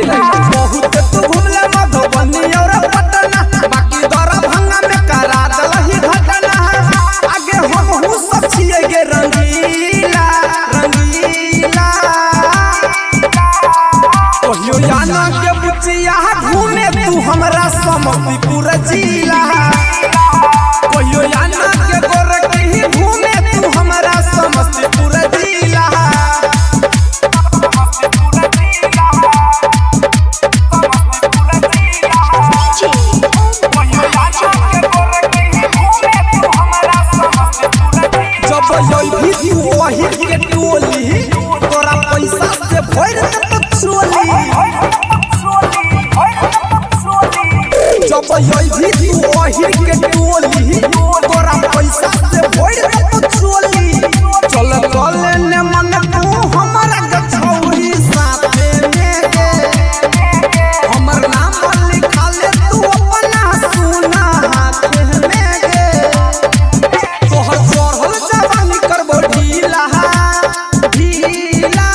बहुत तू घुमले मधुबनी और पटना बाकी दरभंगा में करा दलही घटना आगे हम हूँ सब छिए गे रंगीला रंगीला कहियो याना के बुचिया घूमे तू हमरा समस्तीपुर जिला कहियो याना के गोरखी घूमे तू हमरा समस्तीपुर जिला वही के टोली तोरा पैसा से भर तो चोली जब यही वही के टोली तोरा पैसा से भर तो चोली चल चले ने मन तू हमारा गछौरी साथे में गे हमर नाम लिखा ले तू अपना सुना हाथ में गे तोहर चढ़ल जवानी करबो ढीला ढीला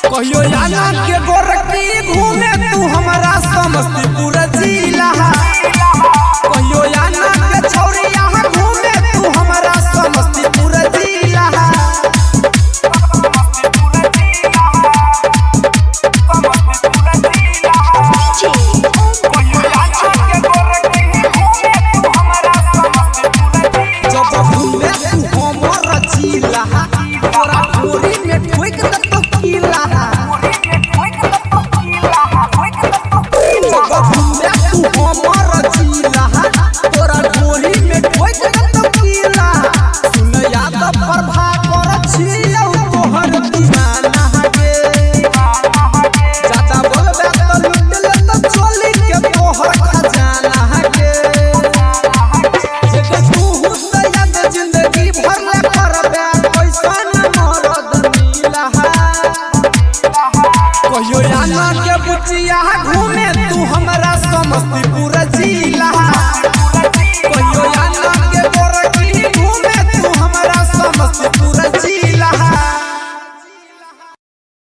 कहियो याना के गोरखी घूमे तू हमरा समस्तीपुर जिला कहियो याना के छौरी यहाँ घूमे तू हमरा समस्तीपुर जिला जब घूमे तू हमर जिला तोरा गोरी में ठोक दे तो किला जब घूमे तू हमर जिला तोरा गोरी में ठोक दे तो किला सुन याद प्रभाकर छियौ तोहर दीवाना गे ज्यादा बोलबे तो लूट ले तो चोली के तोहर खजाना गे जे तू हुसैन जिंदगी भर ले करबे पैसा न मरद मिला कहियो याना के बुचिया घूमे तू हमरा समस्तीपुर जिला कहियो